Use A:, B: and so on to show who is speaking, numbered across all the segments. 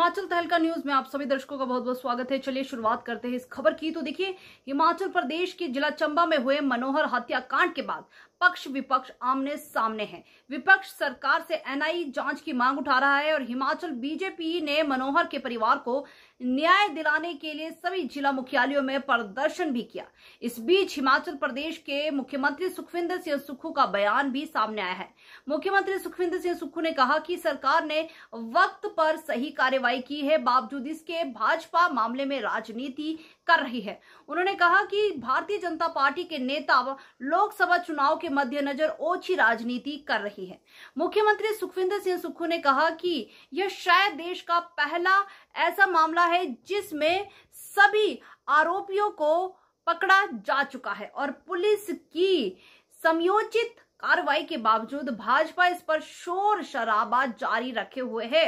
A: हिमाचल तहलका न्यूज में आप सभी दर्शकों का बहुत बहुत स्वागत है। चलिए शुरुआत करते हैं इस खबर की। तो देखिए, हिमाचल प्रदेश के जिला चंबा में हुए मनोहर हत्याकांड के बाद पक्ष विपक्ष आमने सामने हैं। विपक्ष सरकार से एनआईए जांच की मांग उठा रहा है और हिमाचल बीजेपी ने मनोहर के परिवार को न्याय दिलाने के लिए सभी जिला मुख्यालयों में प्रदर्शन भी किया। इस बीच हिमाचल प्रदेश के मुख्यमंत्री सुखविंदर सिंह सुक्खू का बयान भी सामने आया है। मुख्यमंत्री सुखविंदर सिंह सुक्खू ने कहा कि सरकार ने वक्त पर सही कार्रवाई की है, बावजूद इसके भाजपा मामले में राजनीति कर रही है। उन्होंने कहा कि भारतीय जनता पार्टी के नेता लोकसभा चुनाव के मद्देनजर ओछी राजनीति कर रही है। मुख्यमंत्री सुखविंदर सिंह सुक्खू ने कहा कि यह शायद देश का पहला ऐसा मामला है जिसमें सभी आरोपियों को पकड़ा जा चुका है और पुलिस की समयोचित कार्रवाई के बावजूद भाजपा इस पर शोर शराबा जारी रखे हुए है।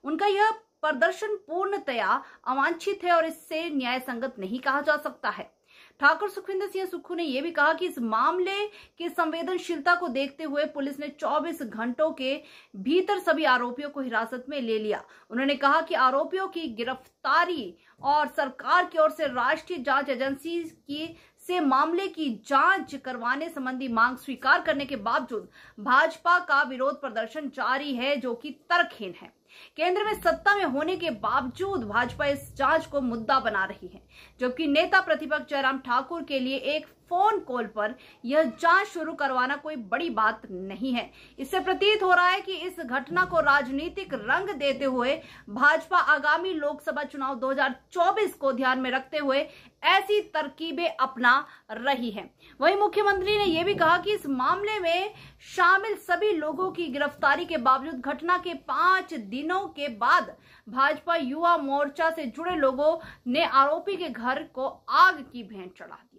A: उनका यह प्रदर्शन पूर्णतया अवांछित है और इससे न्याय संगत नहीं कहा जा सकता है। ठाकुर सुखविंदर सिंह सुक्खू ने यह भी कहा कि इस मामले की संवेदनशीलता को देखते हुए पुलिस ने 24 घंटों के भीतर सभी आरोपियों को हिरासत में ले लिया। उन्होंने कहा कि आरोपियों की गिरफ्तारी और सरकार की ओर से राष्ट्रीय जांच एजेंसी से मामले की जांच करवाने संबंधी मांग स्वीकार करने के बावजूद भाजपा का विरोध प्रदर्शन जारी है, जो कि तर्कहीन है। केंद्र में सत्ता में होने के बावजूद भाजपा इस जांच को मुद्दा बना रही है, जबकि नेता प्रतिपक्ष जयराम ठाकुर के लिए एक फोन कॉल पर यह जांच शुरू करवाना कोई बड़ी बात नहीं है। इससे प्रतीत हो रहा है कि इस घटना को राजनीतिक रंग देते हुए भाजपा आगामी लोकसभा चुनाव 2024 को ध्यान में रखते हुए ऐसी तरकीबें अपना रही है। वहीं मुख्यमंत्री ने यह भी कहा कि इस मामले में शामिल सभी लोगों की गिरफ्तारी के बावजूद घटना के 5 दिनों के बाद भाजपा युवा मोर्चा से जुड़े लोगों ने आरोपी के घर को आग की भेंट चढ़ा दिया।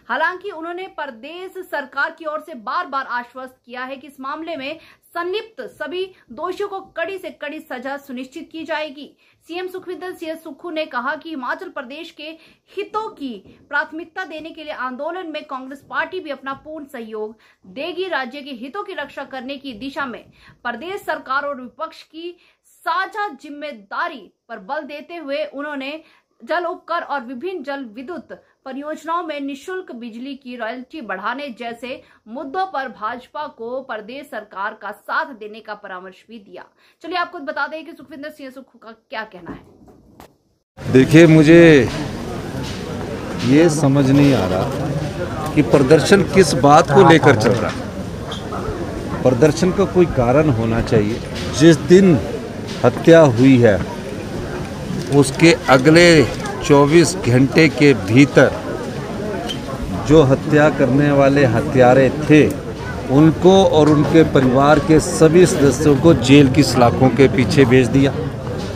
A: हालांकि उन्होंने प्रदेश सरकार की ओर से बार बार आश्वस्त किया है कि इस मामले में संलिप्त सभी दोषियों को कड़ी से कड़ी सजा सुनिश्चित की जाएगी। सीएम सुखविंदर सिंह सुक्खू ने कहा कि हिमाचल प्रदेश के हितों की प्राथमिकता देने के लिए आंदोलन में कांग्रेस पार्टी भी अपना पूर्ण सहयोग देगी। राज्य के हितों की रक्षा करने की दिशा में प्रदेश सरकार और विपक्ष की साझा जिम्मेदारी पर बल देते हुए उन्होंने जल उपकर और विभिन्न जल विद्युत परियोजनाओं में निशुल्क बिजली की रॉयल्टी बढ़ाने जैसे मुद्दों पर भाजपा को प्रदेश सरकार का साथ देने का परामर्श भी दिया। चलिए आपको बता दें कि सुखविंदर सिंह सुक्खू का क्या कहना है।
B: देखिए, मुझे ये समझ नहीं आ रहा कि प्रदर्शन किस बात को लेकर चल रहा है। प्रदर्शन का कोई कारण होना चाहिए। जिस दिन हत्या हुई है उसके अगले 24 घंटे के भीतर जो हत्या करने वाले हत्यारे थे उनको और उनके परिवार के सभी सदस्यों को जेल की सलाखों के पीछे भेज दिया।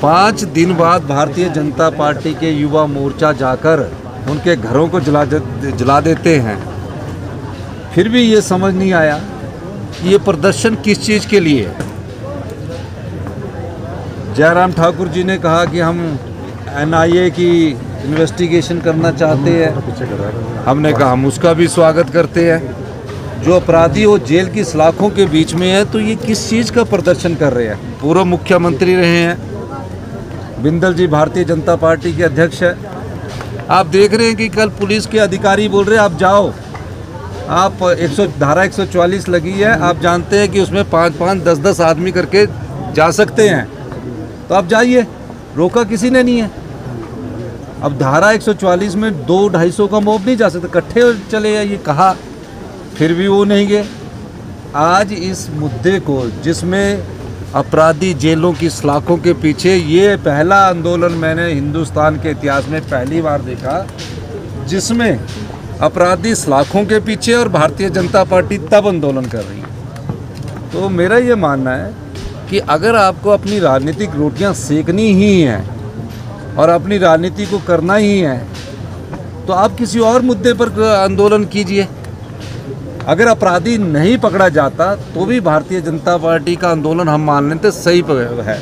B: 5 दिन बाद भारतीय जनता पार्टी के युवा मोर्चा जाकर उनके घरों को जला देते हैं। फिर भी ये समझ नहीं आया कि ये प्रदर्शन किस चीज़ के लिए है। जयराम ठाकुर जी ने कहा कि हम एनआईए की इन्वेस्टिगेशन करना चाहते हैं। हमने कहा हम उसका भी स्वागत करते हैं। जो अपराधी वो जेल की सलाखों के बीच में है, तो ये किस चीज़ का प्रदर्शन कर रहे हैं। पूर्व मुख्यमंत्री रहे हैं, बिंदल जी भारतीय जनता पार्टी के अध्यक्ष है। आप देख रहे हैं कि कल पुलिस के अधिकारी बोल रहे हैं आप जाओ, आप धारा 144 लगी है, आप जानते हैं कि उसमें 5-5, 10-10 आदमी करके जा सकते हैं, तो आप जाइए। रोका किसी ने नहीं है। अब धारा 144 में 200-250 का मॉब नहीं जा सकता, इकट्ठे चले जाइए कहा, फिर भी वो नहीं गए। आज इस मुद्दे को, जिसमें अपराधी जेलों की सलाखों के पीछे, ये पहला आंदोलन मैंने हिंदुस्तान के इतिहास में पहली बार देखा जिसमें अपराधी सलाखों के पीछे और भारतीय जनता पार्टी तब आंदोलन कर रही है। तो मेरा ये मानना है कि अगर आपको अपनी राजनीतिक रोटियां सेकनी ही हैं और अपनी राजनीति को करना ही है, तो आप किसी और मुद्दे पर आंदोलन कीजिए। अगर अपराधी नहीं पकड़ा जाता तो भी भारतीय जनता पार्टी का आंदोलन हम मान लेते सही है।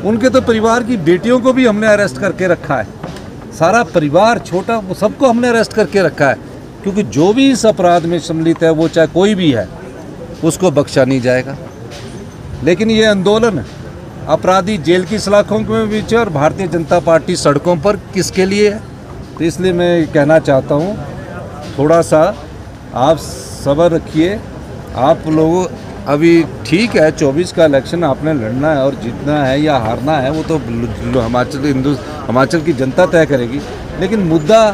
B: उनके तो परिवार की बेटियों को भी हमने अरेस्ट करके रखा है। सारा परिवार छोटा सबको हमने अरेस्ट करके रखा है, क्योंकि जो भी इस अपराध में सम्मिलित है, वो चाहे कोई भी है, उसको बख्शा नहीं जाएगा। लेकिन ये आंदोलन अपराधी जेल की सलाखों के पीछे और भारतीय जनता पार्टी सड़कों पर किसके लिए है। तो इसलिए मैं कहना चाहता हूँ, थोड़ा सा आप सब्र रखिए। आप लोग अभी ठीक है, 24 का इलेक्शन आपने लड़ना है और जीतना है या हारना है वो तो हिमाचल की जनता तय करेगी, लेकिन मुद्दा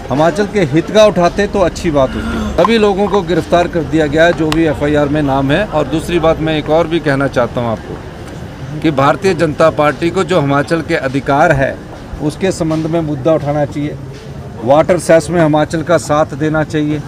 B: हिमाचल के हित का उठाते तो अच्छी बात होती। सभी लोगों को गिरफ्तार कर दिया गया है जो भी FIR में नाम है। और दूसरी बात मैं एक और भी कहना चाहता हूँ आपको कि भारतीय जनता पार्टी को जो हिमाचल के अधिकार है उसके संबंध में मुद्दा उठाना चाहिए। वाटर सेस में हिमाचल का साथ देना चाहिए।